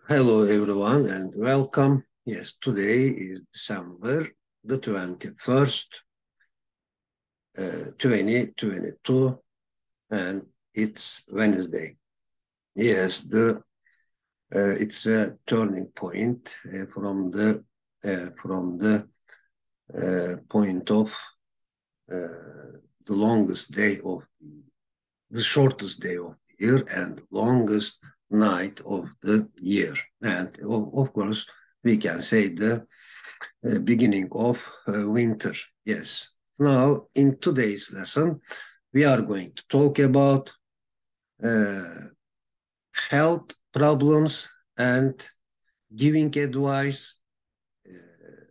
Hello, everyone, and welcome. Yes, today is December the 21st, 2022, and it's Wednesday. Yes, it's a turning point from the point of the longest day of the shortest day of the year and longest night of the year. And of course, we can say the beginning of winter. Yes. Now, in today's lesson, we are going to talk about uh, health problems and giving advice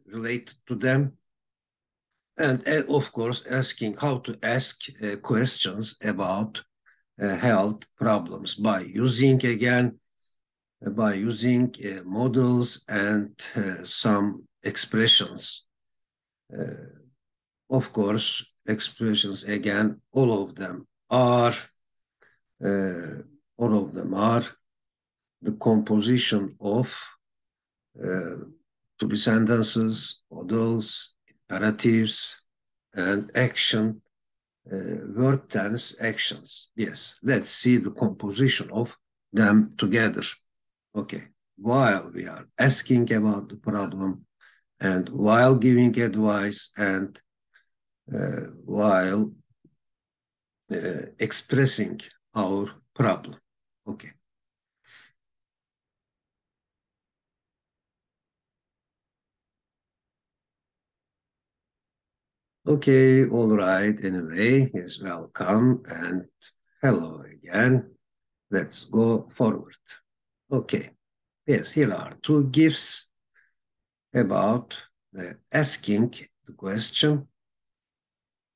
related to them. And of course, asking how to ask questions about health problems by using models and some expressions. Of course, expressions again, uh, all of them are the composition of uh, to be sentences, models, imperatives, and action, verb tense actions. Yes, let's see the composition of them together. Okay, while we are asking about the problem and while giving advice and while expressing our problem. Okay. Okay, all right. Anyway, yes, welcome and hello again. Let's go forward. Okay, yes, here are two gifts about asking the question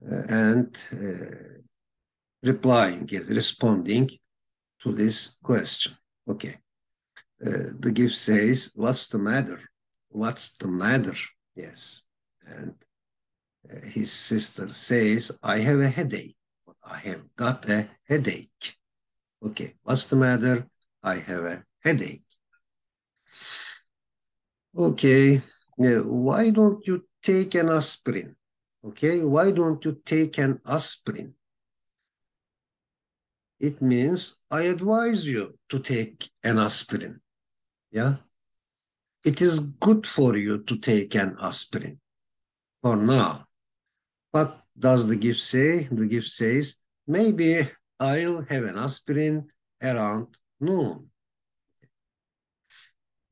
and replying, yes, responding to this question. Okay, the gift says, "What's the matter? What's the matter?" Yes, and his sister says, "I have a headache. I have got a headache." Okay, what's the matter? I have a headache. Okay, why don't you take an aspirin? Okay, why don't you take an aspirin? It means I advise you to take an aspirin. Yeah, it is good for you to take an aspirin for now. What does the gift say? The gift says, maybe I'll have an aspirin around noon.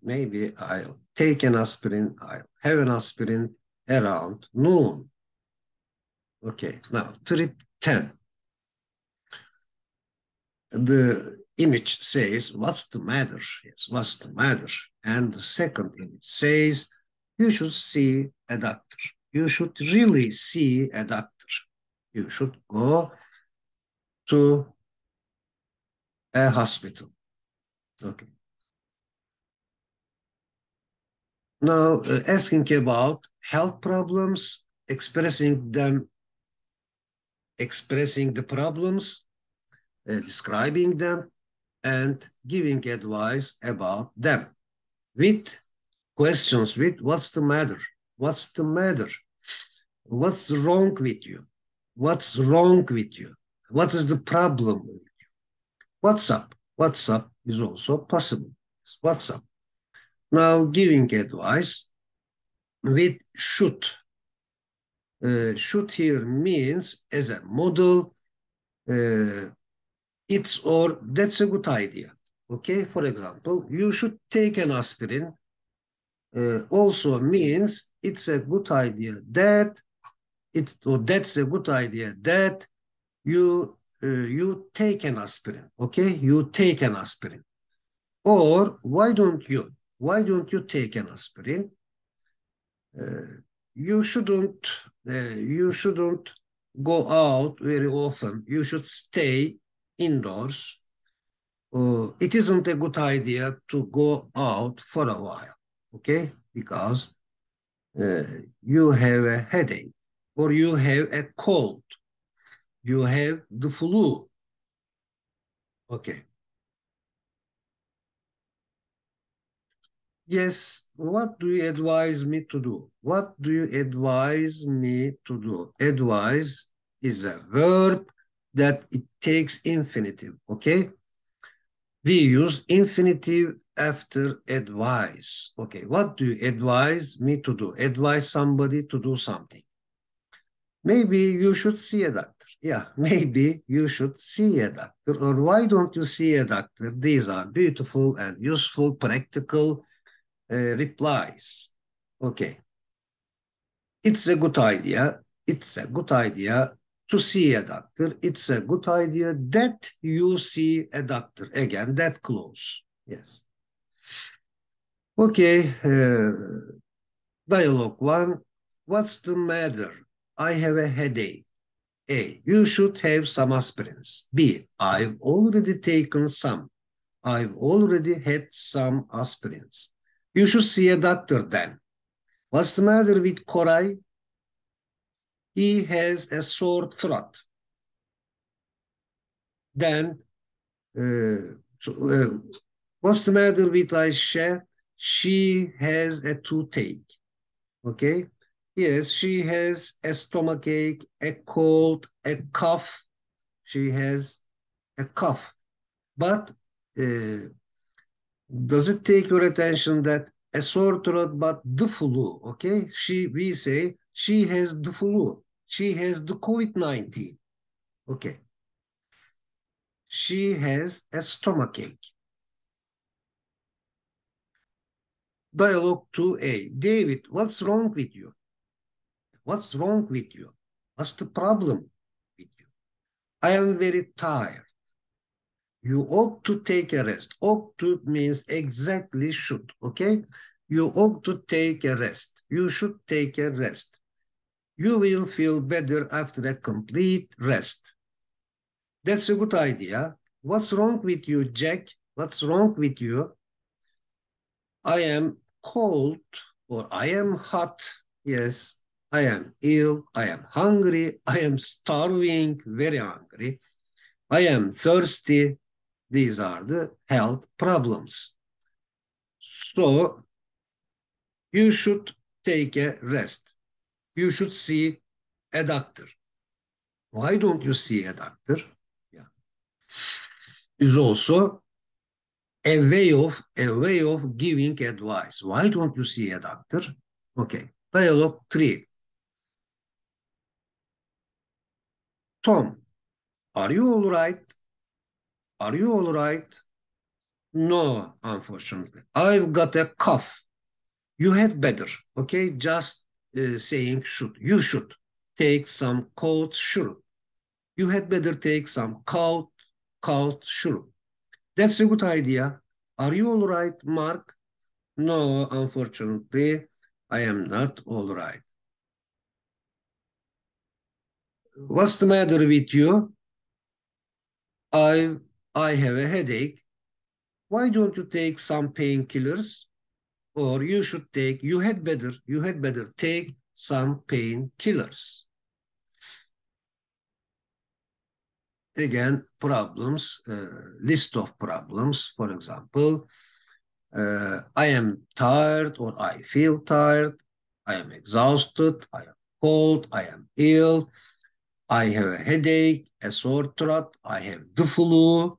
Maybe I'll take an aspirin, I'll have an aspirin around noon. Okay, now trip 10. The image says, what's the matter? Yes, what's the matter? And the second image says, you should see a doctor. You should really see a doctor. You should go to a hospital. Okay. Now, asking about health problems, expressing the problems, describing them, and giving advice about them with questions with what's the matter? What's the matter? What's wrong with you? What's wrong with you? What is the problem with you? What's up? What's up is also possible. What's up? Now, giving advice with should. Should here means as a model, uh, it's or that's a good idea. Okay, for example, you should take an aspirin also means it's a good idea that that's a good idea that you take an aspirin. Okay, you take an aspirin. Or why don't you take an aspirin? Uh, you shouldn't you shouldn't go out very often. You should stay indoors. It isn't a good idea to go out for a while, okay? Because uh, you have a headache or you have a cold, you have the flu. Okay. Yes, what do you advise me to do? What do you advise me to do? Advise is a verb that it takes infinitive, okay? We use infinitive after advise. Okay, what do you advise me to do? Advise somebody to do something. Maybe you should see a doctor. Yeah, maybe you should see a doctor. Or why don't you see a doctor? These are beautiful and useful, practical replies. Okay, it's a good idea. It's a good idea to see a doctor. It's a good idea that you see a doctor. Again, that close. Yes. Okay, dialogue one. What's the matter? I have a headache. A. You should have some aspirins. B. I've already taken some. I've already had some aspirins. You should see a doctor then. What's the matter with Koray? He has a sore throat. Then, what's the matter with Ayşe? She has a toothache. Okay? Yes, she has a stomachache, a cold, a cough. She has a cough. But uh, does it take your attention that a sore throat, but the flu? Okay? We say she has the flu. She has the COVID-19. Okay. She has a stomachache. Dialogue 2A. David, what's wrong with you? What's wrong with you? What's the problem with you? I am very tired. You ought to take a rest. Ought to means exactly should, okay? You ought to take a rest. You should take a rest. You will feel better after a complete rest. That's a good idea. What's wrong with you, Jack? What's wrong with you? I am cold or I am hot. Yes, I am ill. I am hungry. I am starving, very hungry. I am thirsty. These are the health problems. So you should take a rest. You should see a doctor. Why don't you see a doctor? Yeah. Is also a way of giving advice. Why don't you see a doctor? Okay. Dialogue 3. Tom, are you all right? Are you all right? No, unfortunately. I've got a cough. You had better, okay? Just saying should. You should take some cold syrup. You had better take some cold syrup. That's a good idea. Are you all right, Mark? No, unfortunately, I am not all right. What's the matter with you? I I have a headache. Why don't you take some painkillers? Or you had better take some painkillers. Again, problems, list of problems. For example, I am tired or I feel tired. I am exhausted. I am cold. I am ill. I have a headache, a sore throat. I have the flu.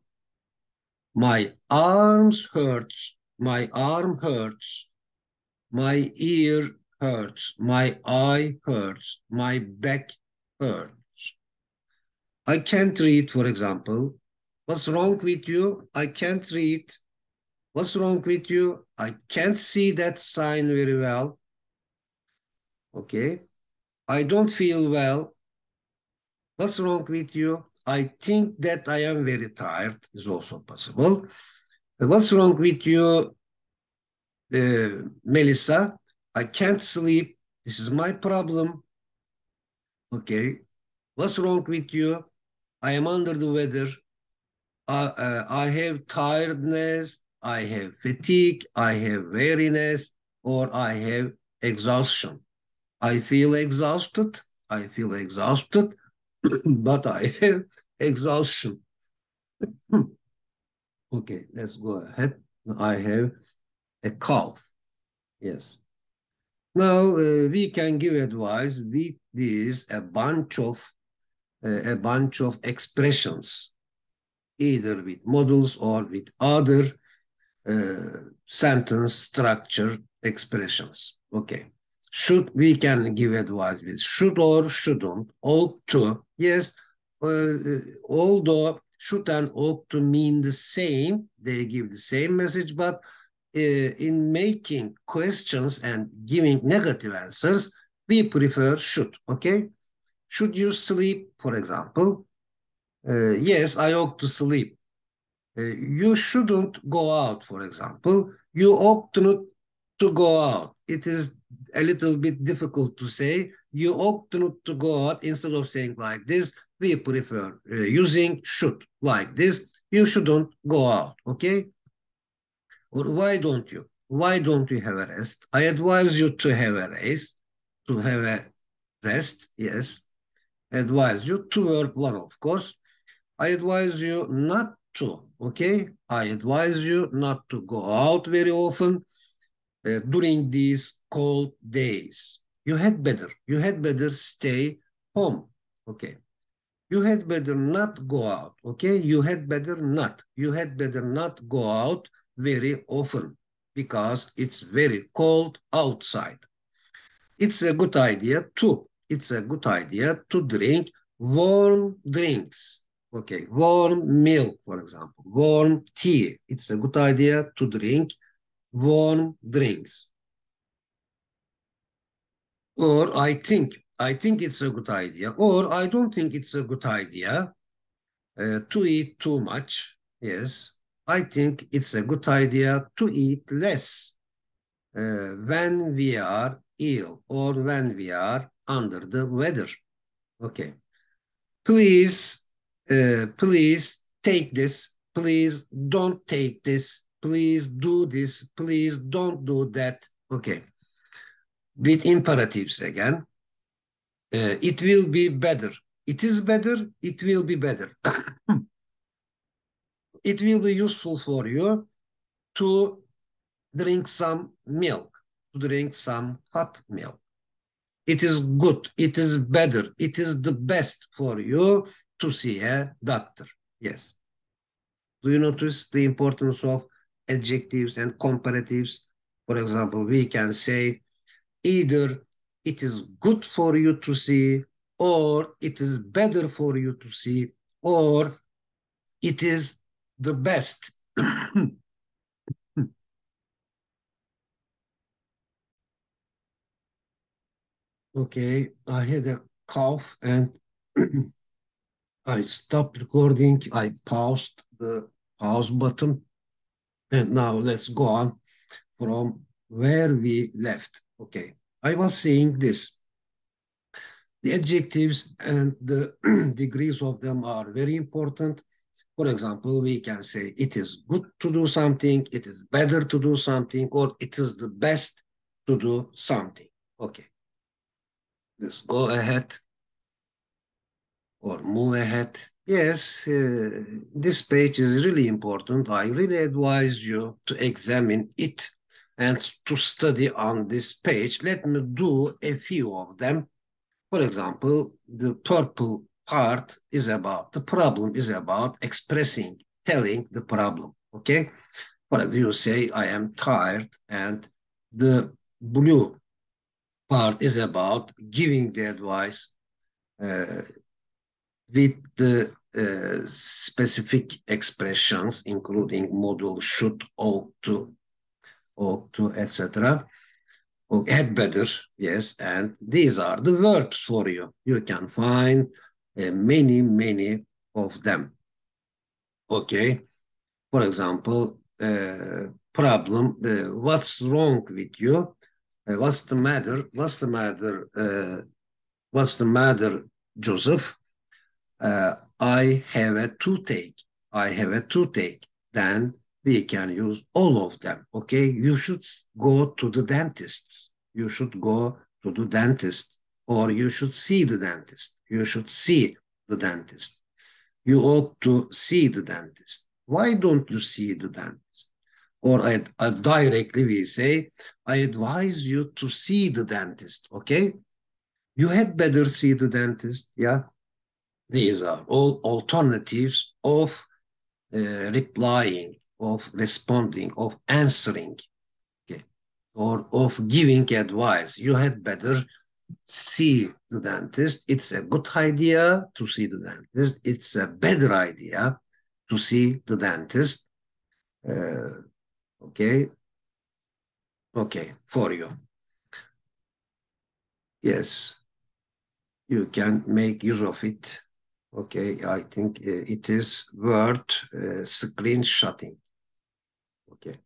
My arms hurts. My arm hurts. My ear hurts. My eye hurts. My back hurts. I can't read, for example. What's wrong with you? I can't read. What's wrong with you? I can't see that sign very well. Okay. I don't feel well. What's wrong with you? I think that I am very tired is also possible. What's wrong with you, Melissa? I can't sleep. This is my problem. Okay. What's wrong with you? I am under the weather. I have tiredness. I have fatigue. I have weariness, or I have exhaustion. I feel exhausted. I feel exhausted, but I have exhaustion. Okay, let's go ahead. I have a cough. Yes. Now we can give advice with this a bunch of expressions, either with models or with other sentence structure expressions. Okay. Should we can give advice with should or shouldn't, ought to. Yes, although should and ought to mean the same, they give the same message, but in making questions and giving negative answers, we prefer should. Okay. Should you sleep, for example? Yes, I ought to sleep. You shouldn't go out, for example. You ought not to go out. It is a little bit difficult to say. You ought not to go out. Instead of saying like this, we prefer using should like this. You shouldn't go out, okay? Or why don't you? Why don't you have a rest? I advise you to have a rest, to have a rest, yes. Advise you to work one, of course. I advise you not to, okay? I advise you not to go out very often during these cold days. You had better stay home, okay? You had better not go out, okay? You had better not go out very often because it's very cold outside. It's a good idea to drink warm drinks. Okay, warm milk, for example, warm tea. It's a good idea to drink warm drinks. Or I think it's a good idea. Or I don't think it's a good idea to eat too much. Yes, I think it's a good idea to eat less when we are ill or when we are under the weather. Okay. Please, please take this. Please don't take this. Please do this. Please don't do that. Okay. With imperatives again. It will be better. It is better. It will be better. It will be useful for you to drink some milk, to drink some hot milk. It is good. It is better. It is the best for you to see a doctor. Yes. Do you notice the importance of adjectives and comparatives? For example, we can say either it is good for you to see, or it is better for you to see, or it is the best. Okay, I had a cough and I stopped recording. I paused the pause button. And now let's go on from where we left. Okay, I was saying this. The adjectives and the degrees of them are very important. For example, we can say it is good to do something, it is better to do something, or it is the best to do something. Okay, let's go ahead or move ahead. Yes, this page is really important. I really advise you to examine it and to study on this page. Let me do a few of them. For example, the purple part is about, the problem is about expressing, telling the problem, okay? For example, you say, I am tired, and the blue part is about giving the advice uh, with the specific expressions, including modal, should, ought to, etc. Or had better, yes, and these are the verbs for you. You can find many of them. Okay, for example, problem, what's wrong with you? What's the matter? What's the matter? What's the matter, Joseph? I have a toothache. I have a toothache. Then we can use all of them. Okay, you should go to the dentist. You should go to the dentist, or you should see the dentist. You should see the dentist. You ought to see the dentist. Why don't you see the dentist? Or directly we say, I advise you to see the dentist, okay? You had better see the dentist, yeah? These are all alternatives of replying, of responding, of answering, okay? Or of giving advice. You had better see the dentist. It's a good idea to see the dentist. It's a better idea to see the dentist. Okay, okay, for you. Yes, you can make use of it. Okay, I think it is worth screenshotting. Okay,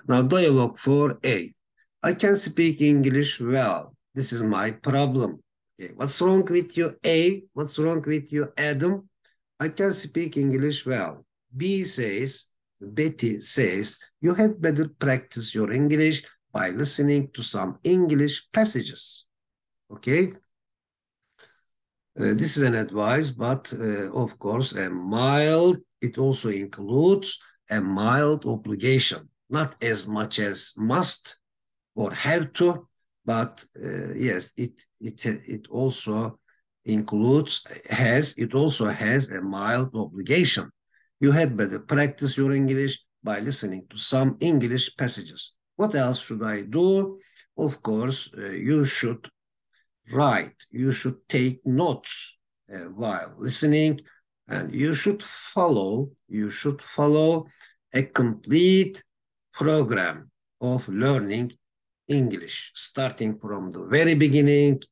now dialogue for A. I can speak English well. This is my problem. Okay, what's wrong with you, A? What's wrong with you, Adam? I can speak English well. B says, Betty says, you had better practice your English by listening to some English passages. Okay? This is an advice, but of course, it also includes a mild obligation, not as much as must or have to, but yes, it also it also has a mild obligation. You had better practice your English by listening to some English passages. What else should I do? Of course, you should write, you should take notes while listening, and you should follow a complete program of learning English, starting from the very beginning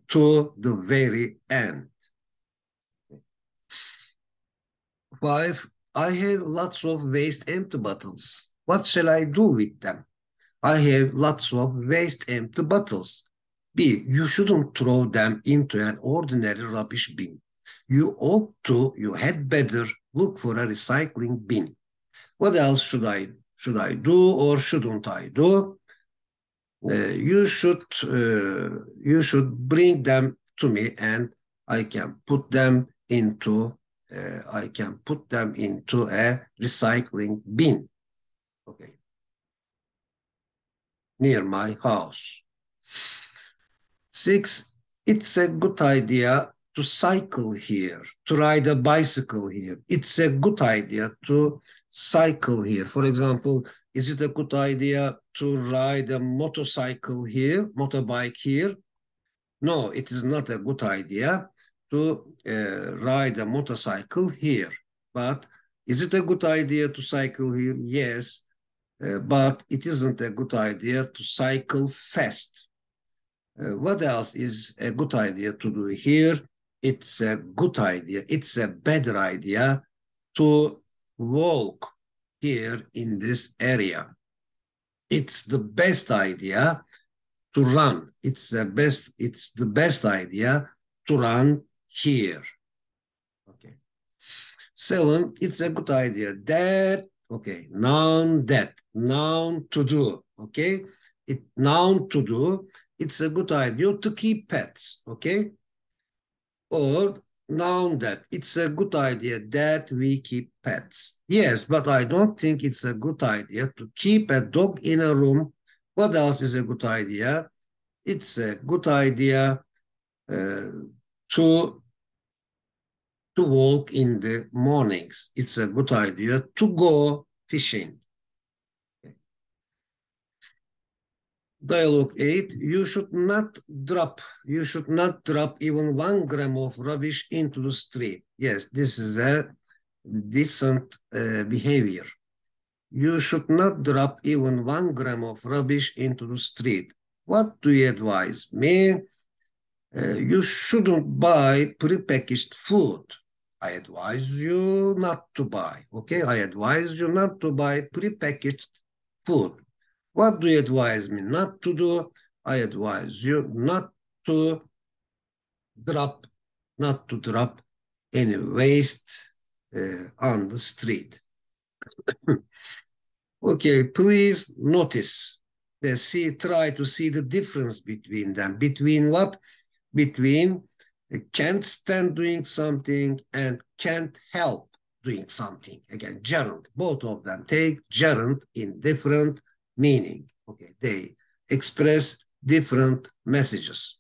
to the very end. 5. I have lots of waste empty bottles. What shall I do with them? I have lots of waste empty bottles. B. You shouldn't throw them into an ordinary rubbish bin. You had better look for a recycling bin. What else should I do or shouldn't I do? You should bring them to me, and I can put them into a recycling bin. Okay, near my house. 6. It's a good idea to cycle here, to ride a bicycle here. It's a good idea to cycle here. For example, is it a good idea to ride a motorbike here? No, it is not a good idea to ride a motorcycle here. But is it a good idea to cycle here? Yes, but it isn't a good idea to cycle fast. What else is a good idea to do here? It's a good idea. It's a better idea to walk here in this area. It's the best idea to run. It's the best idea to run here. Okay. 7, it's a good idea. Noun to do. Okay. Noun to do. It's a good idea to keep pets. Okay. Or noun that. It's a good idea that we keep pets. Yes, but I don't think it's a good idea to keep a dog in a room. What else is a good idea? It's a good idea to walk in the mornings. It's a good idea to go fishing. Dialogue 8, you should not drop even 1 gram of rubbish into the street. Yes, this is a decent behavior. You should not drop even 1 gram of rubbish into the street. What do you advise me? You shouldn't buy prepackaged food. I advise you not to buy. Okay, I advise you not to buy prepackaged food. What do you advise me not to do? I advise you not to drop any waste on the street. Okay, please notice. Try to see the difference between them. Between what? Between can't stand doing something and can't help doing something. Again, gerund. Both of them take gerund in different meaning. Okay, they express different messages.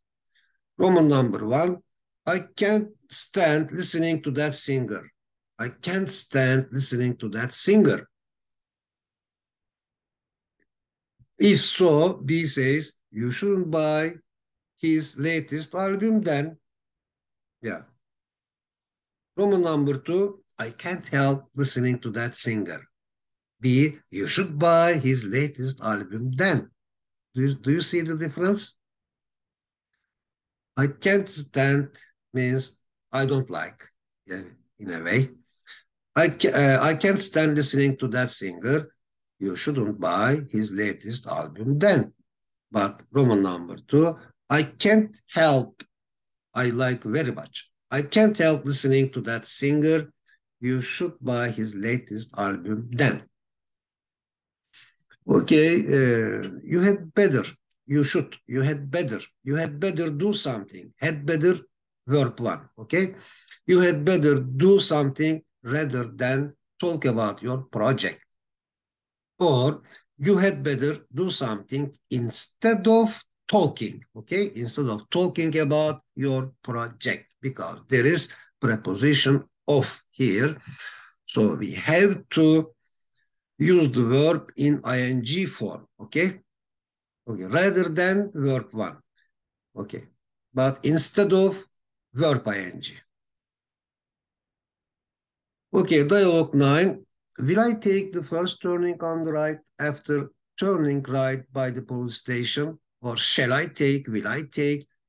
Roman number one, I can't stand listening to that singer. I can't stand listening to that singer. If so, B says, you shouldn't buy his latest album then. Yeah. Roman number two, I can't help listening to that singer. B, you should buy his latest album then. Do you see the difference? I can't stand means I don't like, yeah, in a way. I can't stand listening to that singer. You shouldn't buy his latest album then. But Roman number two, I can't help. I like very much. I can't help listening to that singer. You should buy his latest album then. Okay, you had better. You should. You had better. You had better do something. Had better, verb one. Okay, you had better do something rather than talk about your project. Or you had better do something instead of talking. Okay, instead of talking about your project, because there is preposition of here. So we have to use the verb in ing form, okay? Okay, rather than verb one, okay? But instead of verb ing. Okay, dialogue 9. Will I take the first turning on the right after turning right by the police station? Or will I take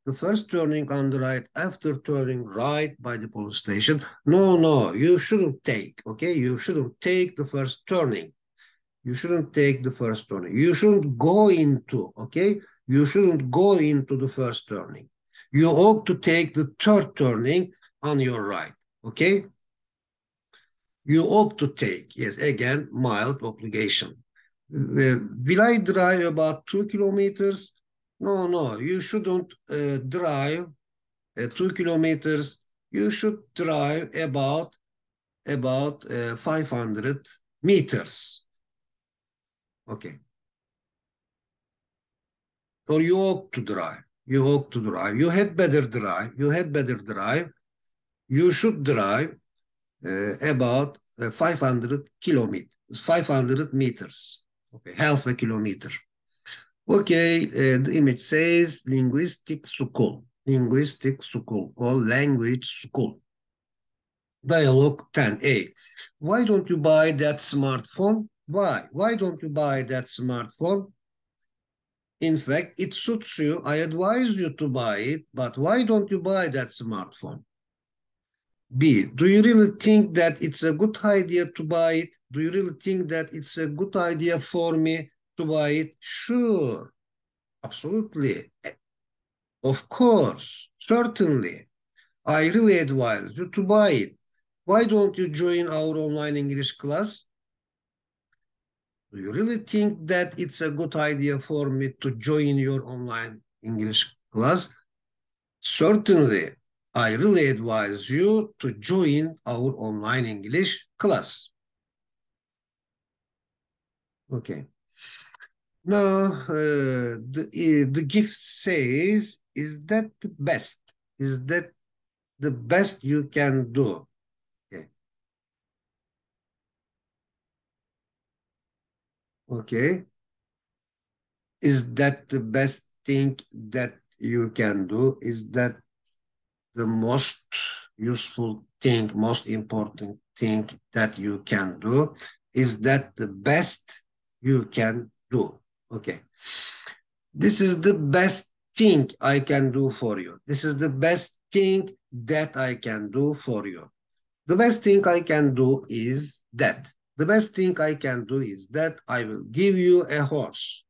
the first turning on the right after turning right by the police station? No, you shouldn't take, okay? You shouldn't take the first turning. You shouldn't take the first turning. You shouldn't go into, okay? You shouldn't go into the first turning. You ought to take the third turning on your right, okay? You ought to take, yes, again, mild obligation. Will I drive about 2 kilometers? No, you shouldn't drive 2 kilometers. You should drive about 500 meters. Okay. Or you ought to drive. You ought to drive. You had better drive. You had better drive. You should drive about 500 kilometers, 500 meters. Okay, half a kilometer. Okay, the image says linguistic school. Linguistic school or language school. Dialogue 10a. Why don't you buy that smartphone? Why? Why don't you buy that smartphone? In fact, it suits you. I advise you to buy it, but why don't you buy that smartphone? B, do you really think that it's a good idea to buy it? Do you really think that it's a good idea for me to buy it? Sure, absolutely. Of course, certainly. I really advise you to buy it. Why don't you join our online English class? Do you really think that it's a good idea for me to join your online English class? Certainly, I really advise you to join our online English class. Okay. Now, the gift says, is that the best? Is that the best you can do? Okay. Okay. Is that the best thing that you can do? Is that the most useful thing, most important thing that you can do? Is that the best you can do? Okay. This is the best thing I can do for you. This is the best thing that I can do for you. The best thing I can do is that. The best thing I can do is that I will give you a horse.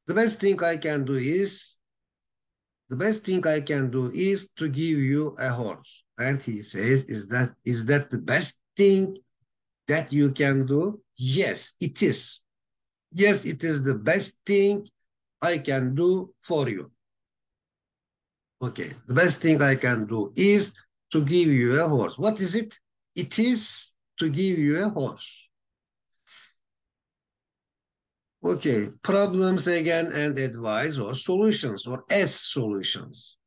The best thing I can do is to give you a horse. And he says, is that the best thing that you can do? Yes, it is. Yes, it is the best thing I can do for you. Okay, the best thing I can do is to give you a horse. What is it? It is to give you a horse. Okay, problems again and advice or solutions or S solutions.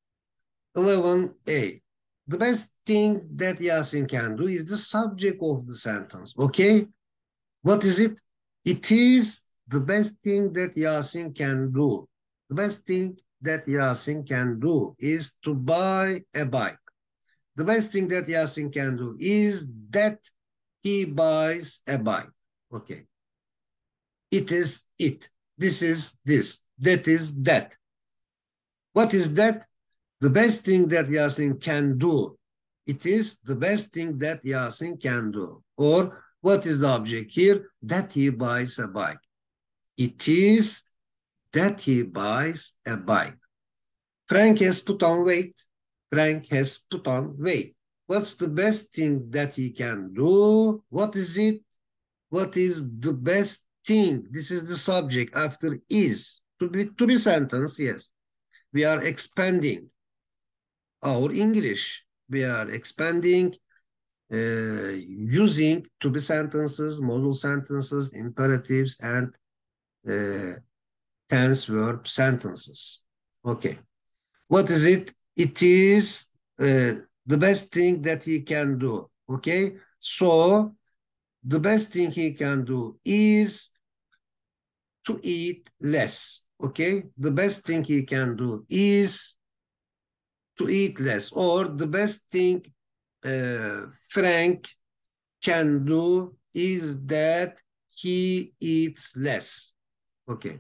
11a. The best thing that Yasin can do is the subject of the sentence. Okay? What is it? It is the best thing that Yasin can do. The best thing that Yasin can do is to buy a bike. The best thing that Yasin can do is that he buys a bike. Okay. It is it. This is this. That is that. What is that? The best thing that Yasin can do. It is the best thing that Yasin can do. Or what is the object here? That he buys a bike. It is that he buys a bike. Frank has put on weight. Frank has put on weight. What's the best thing that he can do? What is it? What is the best thing? This is the subject after is. To be sentence, yes. We are expanding our English. We are expanding using to be sentences, modal sentences, imperatives, and tense verb sentences. Okay. What is it? It is the best thing that he can do. Okay. So the best thing he can do is to eat less. Okay. The best thing he can do is to eat less. Or the best thing Frank can do is that he eats less. Okay.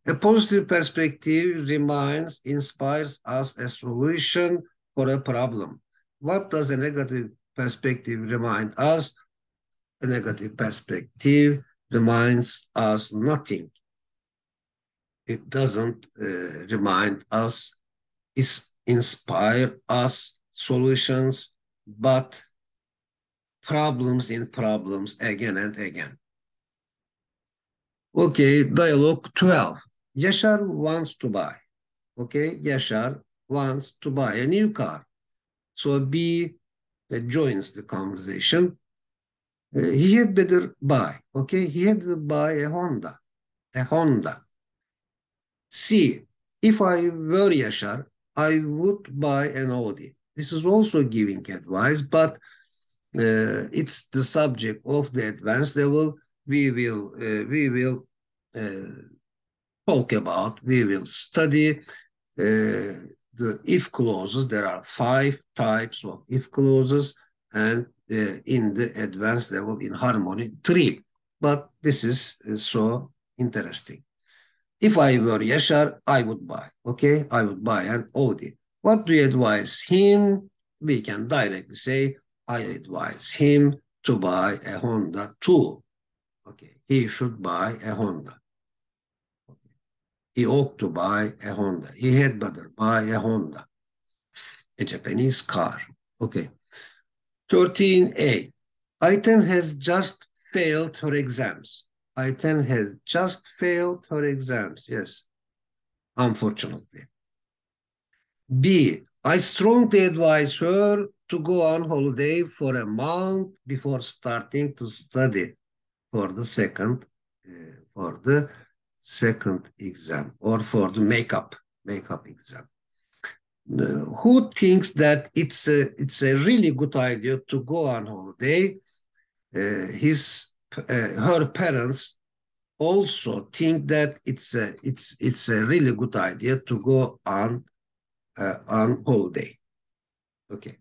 A positive perspective reminds, inspires us a solution for a problem. What does a negative perspective remind us? A negative perspective reminds us nothing. It doesn't remind us, inspire us solutions, but problems in problems again and again. Okay, dialogue 12. Yaşar wants to buy. Okay, Yaşar wants to buy a new car. So B joins the conversation. He had better buy. Okay, he had to buy a Honda. A Honda. C. If I were Yaşar, I would buy an Audi. This is also giving advice, but it's the subject of the advanced level. We will talk about. We will study the if clauses. There are 5 types of if clauses, and in the advanced level in harmony 3. But this is so interesting. If I were Yaşar, I would buy. Okay, I would buy an Audi. What do you advise him? We can directly say, I advise him to buy a Honda too. Okay, he should buy a Honda. Okay. He ought to buy a Honda. He had better buy a Honda, a Japanese car. Okay. 13a. Ayten has just failed her exams. Ayten has just failed her exams. Yes, unfortunately. B. I strongly advise her to go on holiday for a month before starting to study for the second exam, or for the makeup exam. Who thinks that it's a really good idea to go on holiday? Her parents also think that it's a really good idea to go on holiday. Okay.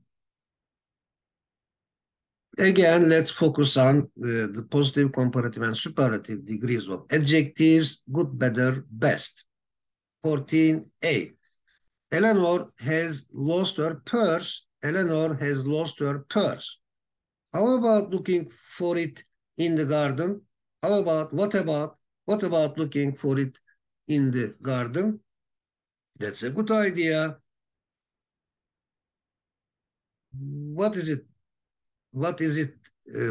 Again, let's focus on the positive, comparative, and superlative degrees of adjectives: good, better, best. 14a. Eleanor has lost her purse. Eleanor has lost her purse. How about looking for it in the garden? What about looking for it in the garden? That's a good idea. What is it? What is it?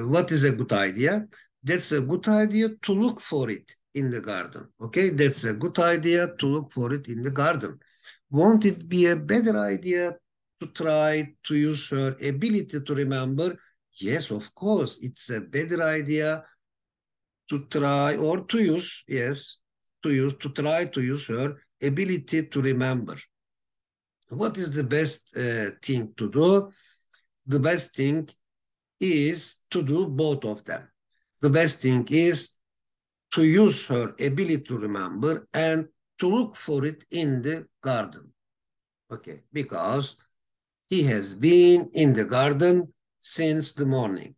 What is a good idea? That's a good idea to look for it in the garden. Okay, that's a good idea to look for it in the garden. Won't it be a better idea to try to use her ability to remember Yes, of course, it's a better idea to try or to use, yes, to try to use her ability to remember. What is the best thing to do? The best thing is to do both of them. The best thing is to use her ability to remember and to look for it in the garden. Okay, because he has been in the garden since the morning.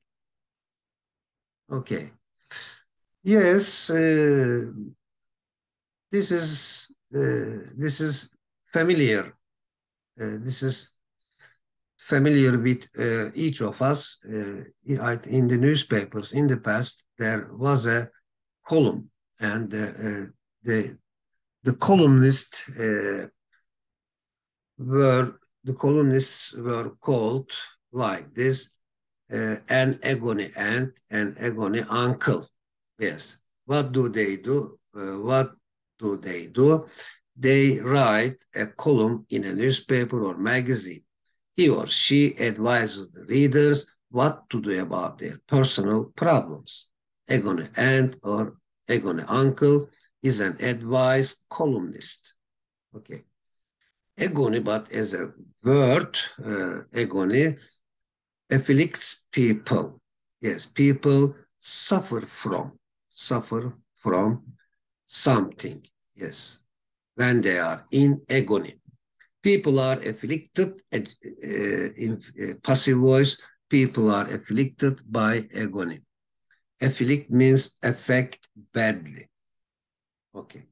Okay. Yes, this is familiar. This is familiar with each of us. In the newspapers in the past, there was a column, and the columnist were the columnists were called like this: an agony aunt, an agony uncle. Yes. What do they do? What do they do? They write a column in a newspaper or magazine. He or she advises the readers what to do about their personal problems. Agony aunt or agony uncle is an advice columnist. Okay. Agony, but as a word, agony afflicts people. Yes, people suffer from something. Yes, when they are in agony. People are afflicted, in passive voice, people are afflicted by agony. Afflict means affect badly. Okay.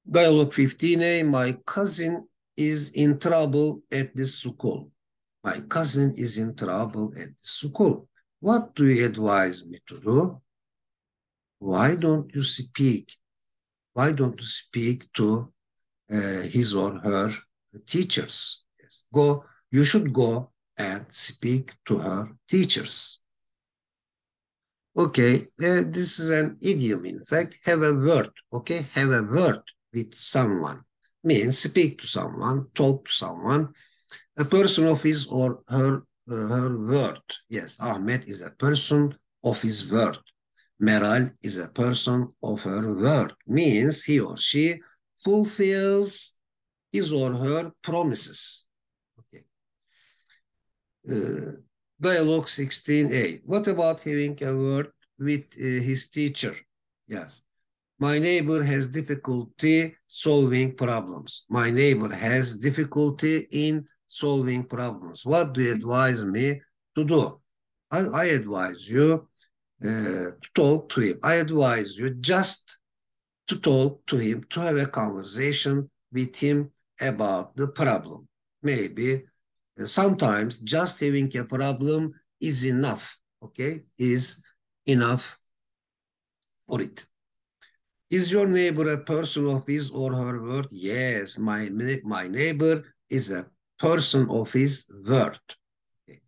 Dialogue 15a, my cousin is in trouble at the school. My cousin is in trouble at the school. What do you advise me to do? Why don't you speak? Why don't you speak to his or her teachers? Yes. You should go and speak to her teachers. Okay, this is an idiom, in fact. Have a word, okay? Have a word with someone. Means speak to someone, talk to someone, a person of his or her word. Yes, Ahmet is a person of his word. Meral is a person of her word. Means he or she fulfills his or her promises. Okay. Uh, Dialogue 16a. What about having a word with his teacher? Yes. My neighbor has difficulty solving problems. My neighbor has difficulty in solving problems. What do you advise me to do? I advise you to talk to him. I advise you just to talk to him, to have a conversation with him about the problem. Maybe sometimes just having a problem is enough, okay? Is enough for it. Is your neighbor a person of his or her word? Yes, my neighbor is a person of his word. Okay.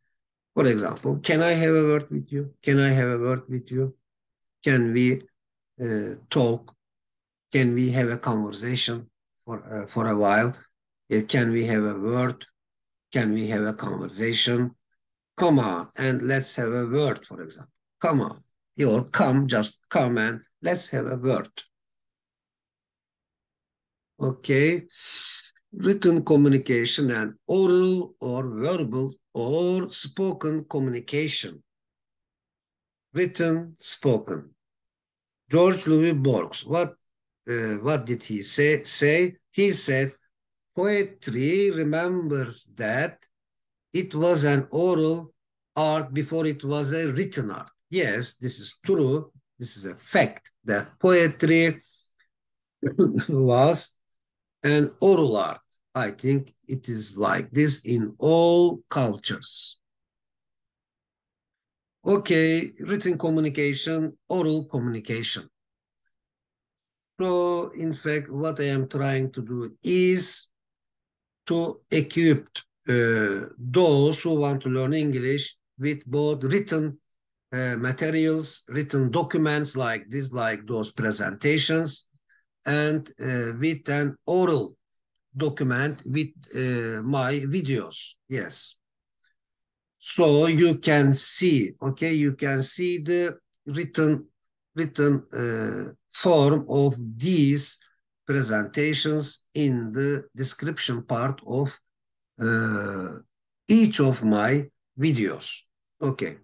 For example, can I have a word with you? Can I have a word with you? Can we talk? Can we have a conversation for a while? Can we have a word? Can we have a conversation? Come on, and let's have a word, for example. Come on. Or come, just come and let's have a word. Okay. Written communication and oral or verbal or spoken communication. Written, spoken. George Louis Borges, what did he say? He said, poetry remembers that it was an oral art before it was a written art. Yes, this is true. This is a fact that poetry was an oral art. I think it is like this in all cultures. Okay, written communication, oral communication. So, in fact, what I am trying to do is to equip those who want to learn English with both written materials, written documents like this, like those presentations, and with an oral document with my videos. Yes. So you can see, okay, you can see the written form of these presentations in the description part of uh, each of my videos. Okay,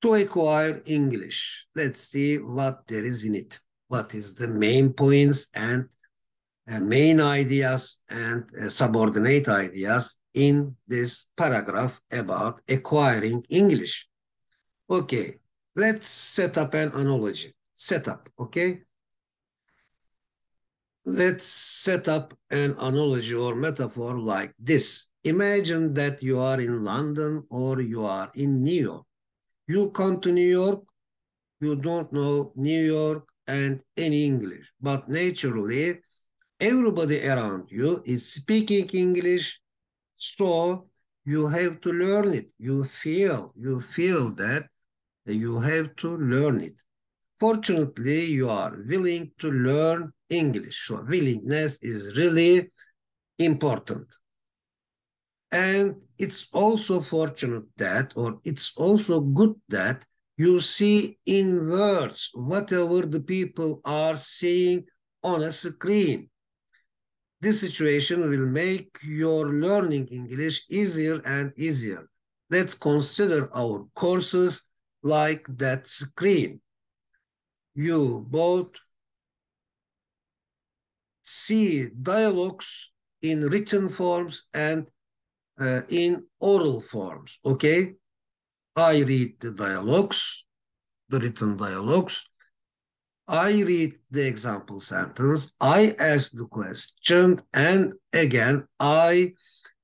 to acquire English, let's see what there is in it. What is the main points and main ideas and subordinate ideas in this paragraph about acquiring English. Okay, let's set up an analogy. Setup, okay? Let's set up an analogy or metaphor like this. Imagine that you are in London or you are in New York. You come to New York, you don't know New York and any English, but naturally, everybody around you is speaking English, so you have to learn it. You feel that you have to learn it. Fortunately, you are willing to learn English. So willingness is really important. And it's also fortunate that, or it's also good that you see in words whatever the people are saying on a screen. This situation will make your learning English easier and easier. Let's consider our courses like that screen. You both see dialogues in written forms and in oral forms, okay? I read the dialogues, the written dialogues. I read the example sentence. I ask the question, and again, I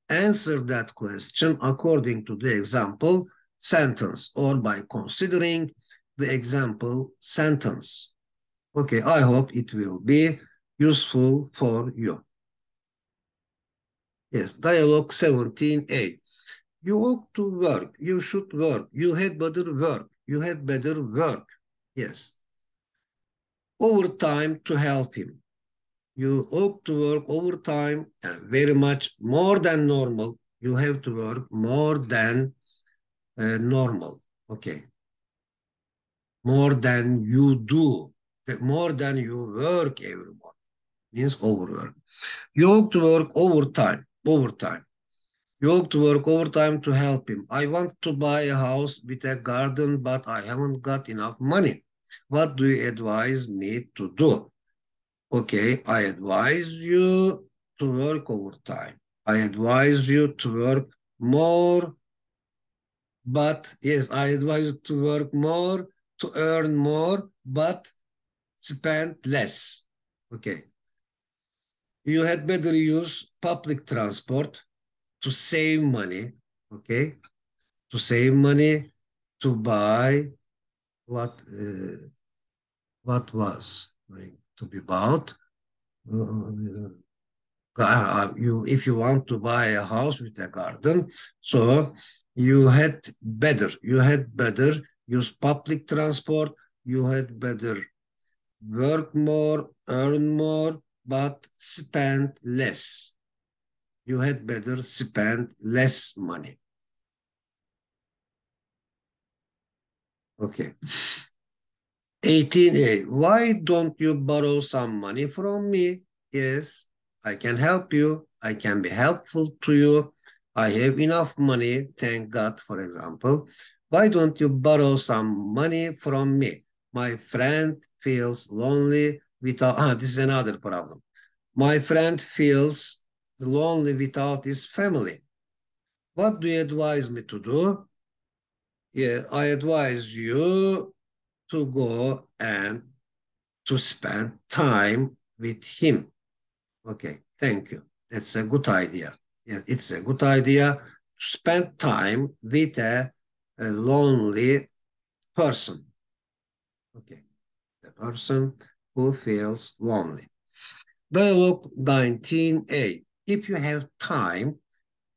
answer that question according to the example sentence or by considering the example sentence. Okay, I hope it will be useful for you. Yes, dialogue 17a. You ought to work, you should work, you had better work, you had better work. Yes. Overtime to help him. You ought to work overtime and very much more than normal. You have to work more than normal. Okay. More than you do. More than you work every month. Means overwork. You ought to work overtime. Overtime. You ought to work overtime to help him. I want to buy a house with a garden, but I haven't got enough money. What do you advise me to do? Okay, I advise you to work overtime. I advise you to work more, but yes, I advise you to work more, to earn more, but spend less. Okay. You had better use public transport to save money. Okay. To save money to buy what was going to be bought. If you want to buy a house with a garden, so you had better use public transport. You had better work more, earn more, but spend less. You had better spend less money. Okay. 18a. Why don't you borrow some money from me? Yes, I can help you. I can be helpful to you. I have enough money, thank God, for example. Why don't you borrow some money from me? My friend feels lonely without, this is another problem. My friend feels lonely without his family. What do you advise me to do? Yeah, I advise you to go and to spend time with him. Okay, thank you. That's a good idea. Yeah, it's a good idea to spend time with a lonely person. Okay, the person who feels lonely. Dialogue 19a. If you have time,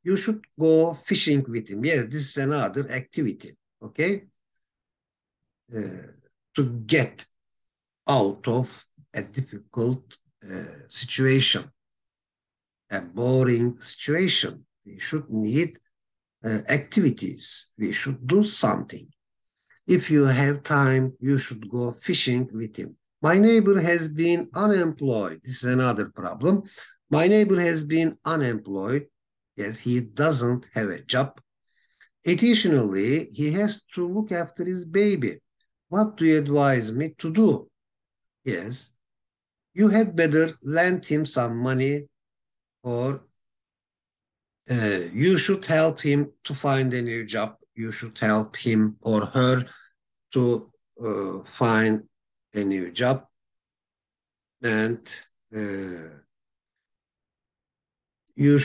you should go fishing with him. Yes, this is another activity. Okay, uh, to get out of a difficult situation, a boring situation. We should need activities. We should do something. If you have time, you should go fishing with him. My neighbor has been unemployed. This is another problem. My neighbor has been unemployed. Yes, he doesn't have a job. Additionally, he has to look after his baby. What do you advise me to do? Yes, you had better lend him some money, or you should help him to find a new job. You should help him or her to find a new job. And uh, you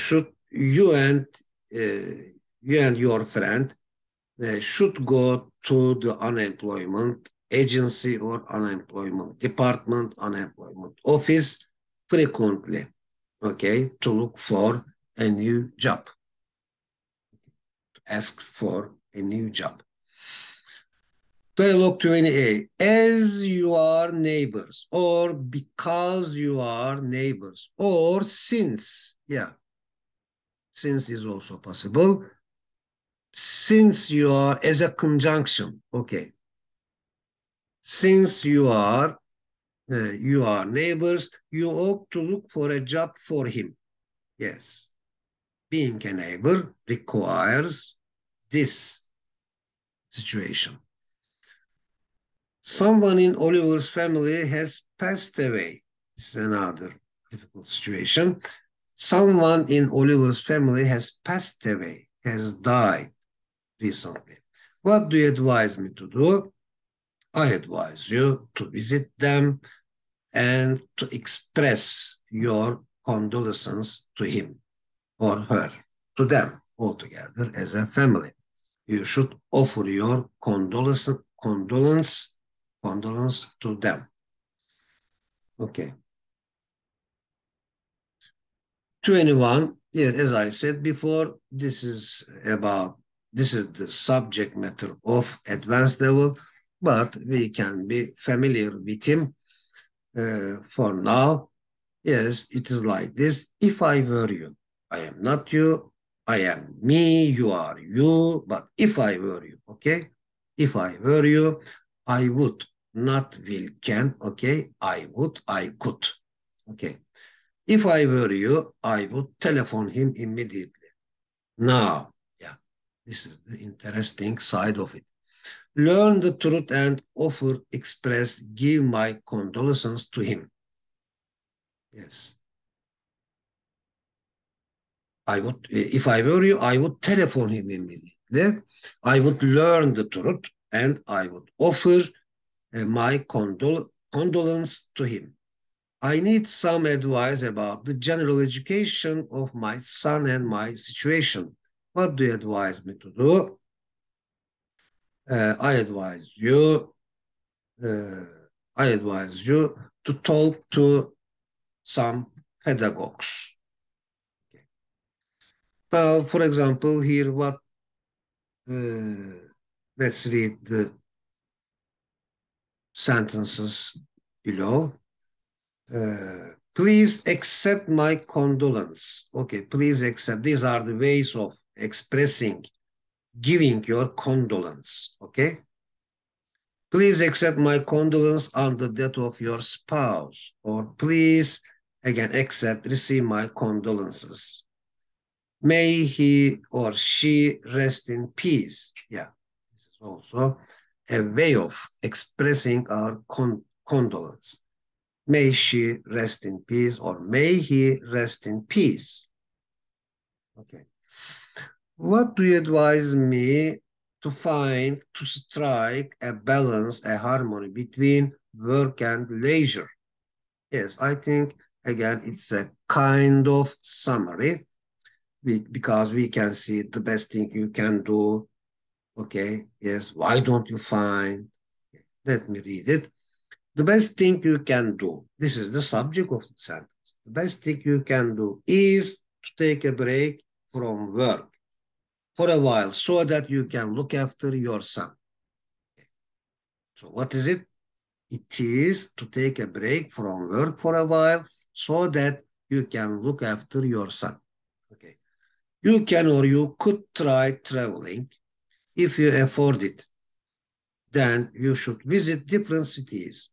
and your friend should go to the unemployment agency or unemployment department, unemployment office frequently, okay, to look for a new job, ask for a new job. Dialog 20A, as you are neighbors, or because you are neighbors, or since, yeah, since is also possible. Since you are, as a conjunction, okay. Since you are neighbors, you ought to look for a job for him. Yes. Being a neighbor requires this situation. Someone in Oliver's family has passed away. This is another difficult situation. Someone in Oliver's family has passed away, has died recently. What do you advise me to do? I advise you to visit them and to express your condolences to him or her, to them altogether as a family. You should offer your condolence to them. Okay. 21, yes, as I said before, this is the subject matter of advanced level, but we can be familiar with him for now. Yes, it is like this. If I were you, I am not you, I am me, you are you, but if I were you, okay? If I were you, I would, not will, can, okay? I would, I could, okay? If I were you, I would telephone him immediately. Now, yeah, this is the interesting side of it. Learn the truth and offer, express, give my condolences to him. Yes. I would, if I were you, I would telephone him immediately. I would learn the truth and I would offer my condolence to him. I need some advice about the general education of my son and my situation. What do you advise me to do? I advise you. Uh, I advise you to talk to some pedagogues. Now, for example, here what let's read the sentences below. Please accept my condolence. Okay, please accept. These are the ways of expressing, giving your condolence. Okay. Please accept my condolence on the death of your spouse. Or please, again, accept, receive my condolences. May he or she rest in peace. Yeah, this is also a way of expressing our condolence. May she rest in peace, or may he rest in peace. Okay. What do you advise me to find, to strike a balance, a harmony between work and leisure? Yes, I think, again, it's a kind of summary because we can see the best thing you can do. Okay, yes, why don't you find? Let me read it. The best thing you can do, this is the subject of the sentence. The best thing you can do is to take a break from work for a while so that you can look after your son. So what is it? It is to take a break from work for a while so that you can look after your son. Okay. You can or you could try traveling if you afford it. Then you should visit different cities.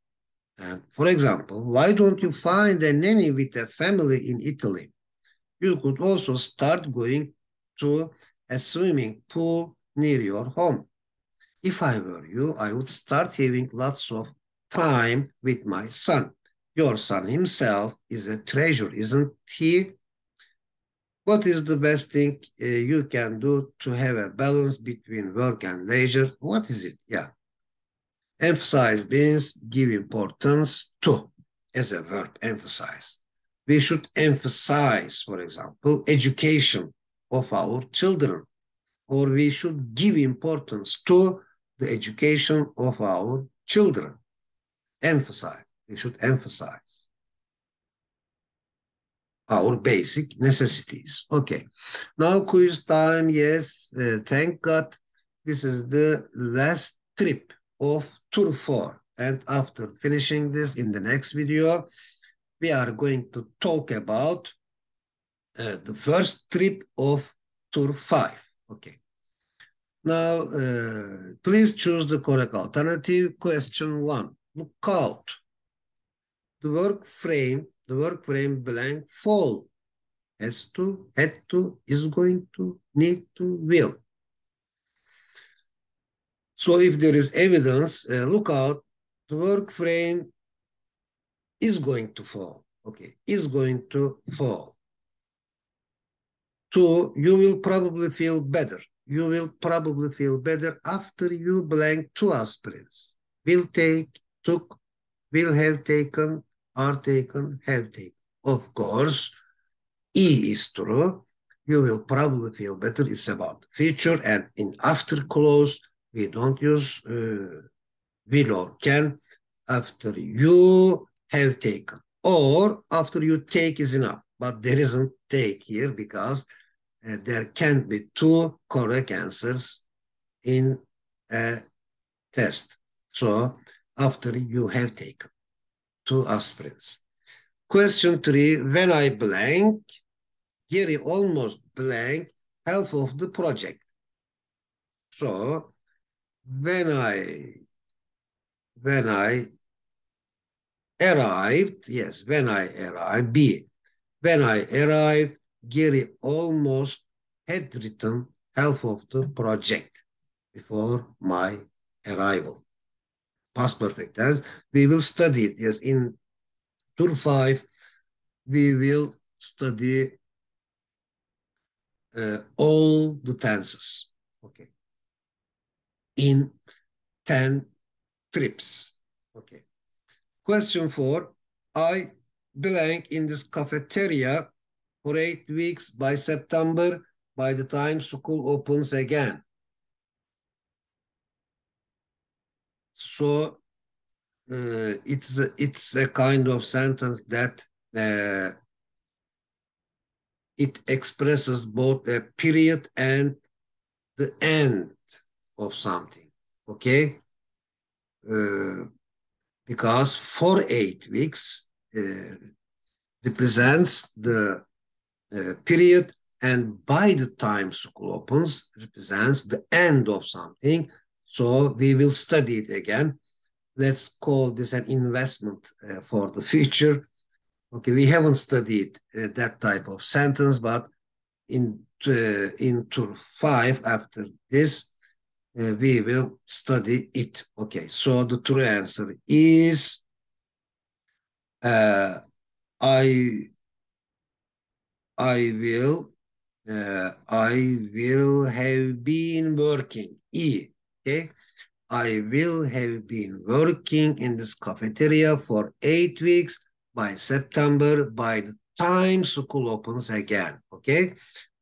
And for example, why don't you find a nanny with a family in Italy? You could also start going to a swimming pool near your home. If I were you, I would start having lots of time with my son. Your son himself is a treasure, isn't he? What is the best thing you can do to have a balance between work and leisure? What is it? Yeah. Emphasize means give importance to as a verb, emphasize. We should emphasize, for example, education of our children, or we should give importance to the education of our children. Emphasize. We should emphasize our basic necessities. Okay. Now quiz time. Yes, thank God. This is the last trip of tour 4. And after finishing this in the next video, we are going to talk about the first trip of tour 5. Okay. Now, please choose the correct alternative. Question 1. Look out. The work frame blank fall. Has to, had to, is going to, need to, will. So if there is evidence, look out, the work frame is going to fall. Okay, is going to fall. 2, you will probably feel better. You will probably feel better after you blank 2 aspirins. Will take, took, will have taken, are taken, have taken. Of course, E is true. You will probably feel better. It's about future, and in after clause, we don't use will or can. After you have taken, or after you take is enough. But there isn't take here because there can be 2 correct answers in a test. So after you have taken 2 aspirins. Question 3, when I blank, Gary almost blank half of the project. So when I arrived, yes, when I arrived, B. When I arrived, Gary almost had written half of the project before my arrival. Past perfect tense. We will study it. Yes, in tour 5, we will study all the tenses. Okay. In 10 trips. Okay. Question 4. I blank in this cafeteria for 8 weeks by September, by the time school opens again. So it's a kind of sentence that it expresses both a period and the end of something. Okay, because for 8 weeks represents the period, and by the time school opens represents the end of something. So we will study it again. Let's call this an investment for the future. Okay, we haven't studied that type of sentence, but in tour 5 after this, we will study it. Okay, so the true answer is uh, I I will have been working. E. Okay. I will have been working in this cafeteria for 8 weeks by September, by the time school opens again. Okay.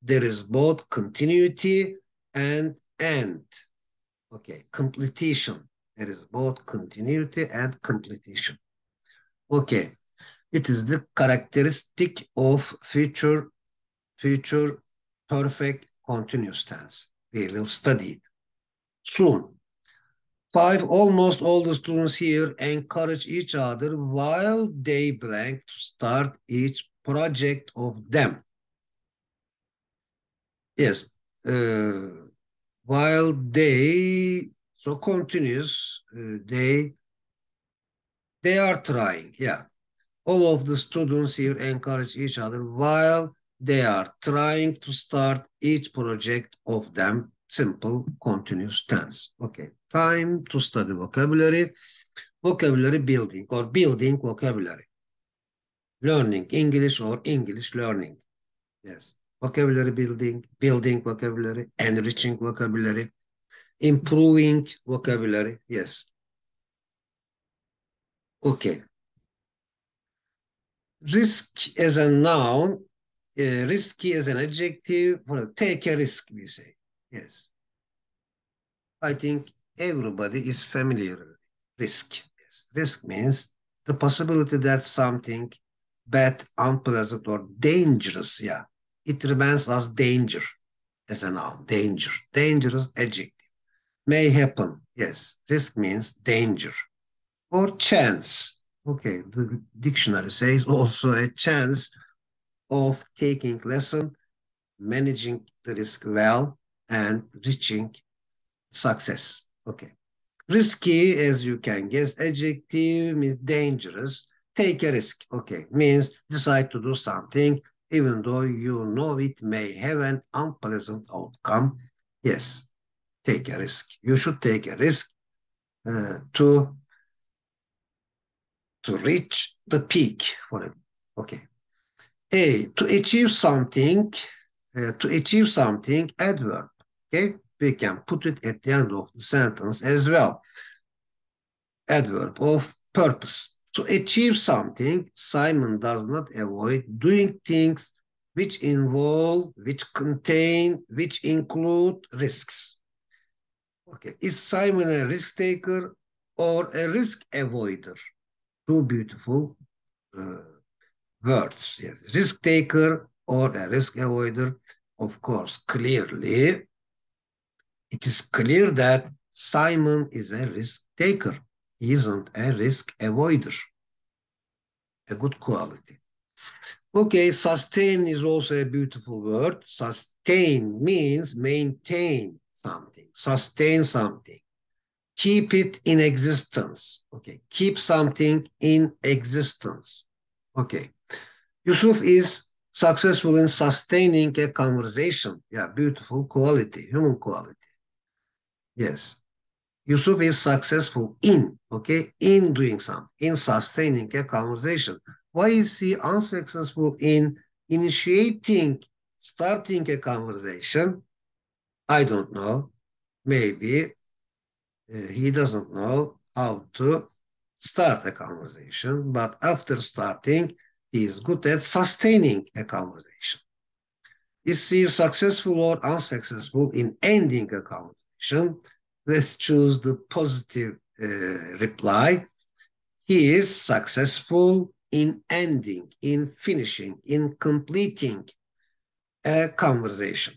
There is both continuity and end. Okay. Completion. There is both continuity and completion. Okay. It is the characteristic of future perfect continuous tense. We will study it soon. 5, almost all the students here encourage each other while they blank to start each project of them. Yes. While they, so continuous, they are trying. Yeah. All of the students here encourage each other while they are trying to start each project of them. Simple continuous tense. Okay. Time to study vocabulary, vocabulary building or building vocabulary. Learning English or English learning. Yes. Vocabulary building, building vocabulary, enriching vocabulary, improving vocabulary. Yes. Okay. Risk as a noun, risky as an adjective. Well, take a risk, we say. Yes. I think everybody is familiar with risk. Yes. Risk means the possibility that something bad, unpleasant, or dangerous, yeah, it remains as danger as a noun. Danger. Dangerous adjective. May happen. Yes. Risk means danger. Or chance. Okay, the dictionary says also a chance of taking lesson, managing the risk well, and reaching success. Okay. Risky, as you can guess, adjective means dangerous. Take a risk. Okay, means decide to do something even though you know it may have an unpleasant outcome. Yes, take a risk. You should take a risk to reach the peak for it. Okay. A, to achieve something, adverb. Okay, we can put it at the end of the sentence as well. Adverb of purpose. To achieve something, Simon does not avoid doing things which involve, which contain, which include risks. Okay, is Simon a risk taker or a risk avoider? Two beautiful uh, words. Yes, risk taker or a risk avoider. Of course, clearly, it is clear that Simon is a risk taker. He isn't a risk avoider. A good quality. Okay, sustain is also a beautiful word. Sustain means maintain something, sustain something, keep it in existence. Okay, keep something in existence. Okay, Yusuf is successful in sustaining a conversation. Yeah, beautiful quality, human quality. Yes. Yusuf is successful in, okay, in doing something, in sustaining a conversation. Why is he unsuccessful in initiating, starting a conversation? I don't know. Maybe he doesn't know how to start a conversation, but after starting, he is good at sustaining a conversation. Is he successful or unsuccessful in ending a conversation? Let's choose the positive reply. He is successful in ending, in finishing, in completing a conversation.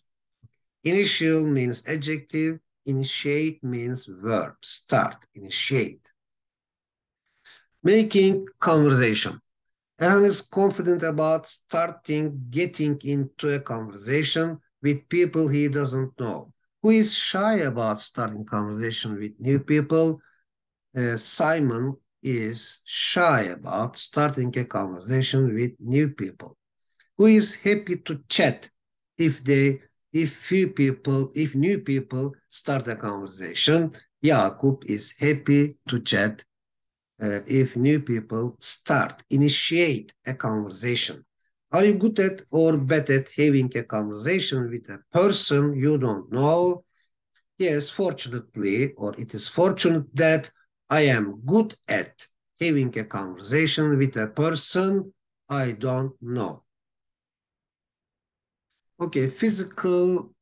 Initial means adjective, initiate means verb, start, initiate. Making conversation. Aaron is confident about starting getting into a conversation with people he doesn't know. Who is shy about starting conversation with new people? Simon is shy about starting a conversation with new people. Who is happy to chat if new people start a conversation? Jakub is happy to chat if new people initiate a conversation. Are you good at or bad at having a conversation with a person you don't know? Yes, fortunately, or it is fortunate that I am good at having a conversation with a person I don't know. Okay, physical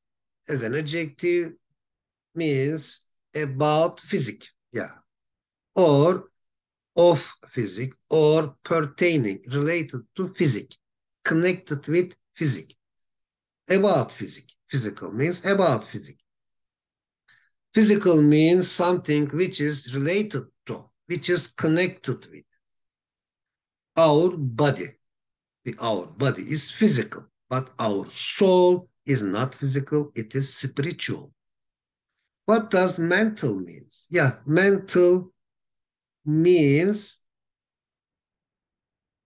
as an adjective means about physics, yeah, or of physics or pertaining, related to physics, connected with physics, about physics. Physical means about physics. Physical means something which is related to, which is connected with our body. Our body is physical, but our soul is not physical, it is spiritual. What does mental means? Yeah, mental means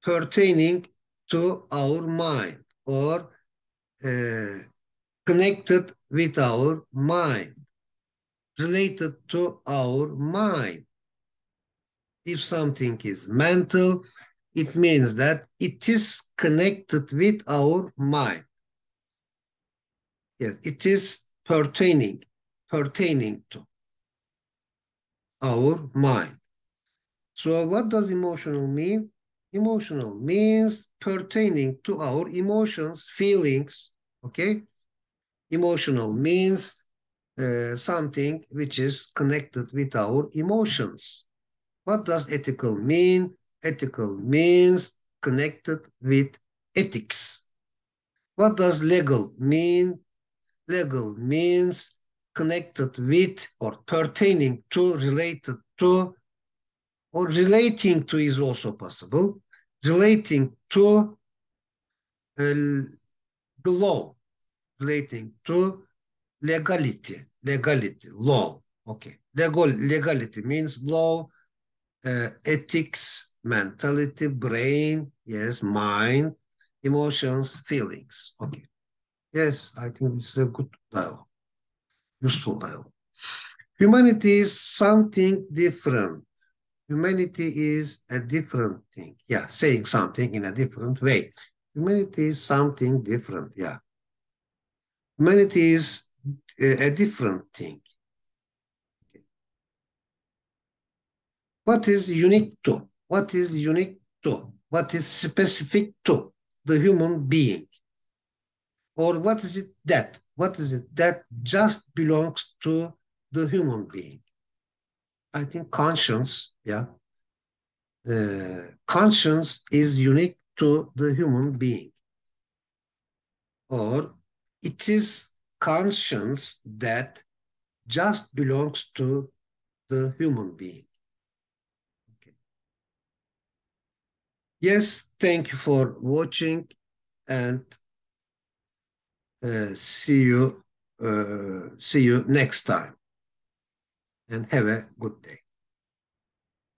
pertaining to our mind or uh, connected with our mind, related to our mind. If something is mental, it means that it is connected with our mind. Yes, it is pertaining to our mind. So what does emotional mean? Emotional means pertaining to our emotions, feelings, okay? Emotional means something which is connected with our emotions. What does ethical mean? Ethical means connected with ethics. What does legal mean? Legal means connected with or pertaining to, related to, or relating to is also possible. Relating to the law, relating to legality, law. Okay. Legality means law, ethics, mentality, brain, yes, mind, emotions, feelings. Okay. Yes, I think this is a good dialogue, useful dialogue. Humanity is something different. Humanity is a different thing. Yeah, saying something in a different way. Humanity is something different. Yeah. Humanity is a different thing. What is unique to? What is unique to? What is specific to the human being? Or what is it that? What is it that just belongs to the human being? I think conscience, yeah. Conscience is unique to the human being. Or it is conscience that just belongs to the human being. Okay. Yes, thank you for watching and see you next time and have a good day.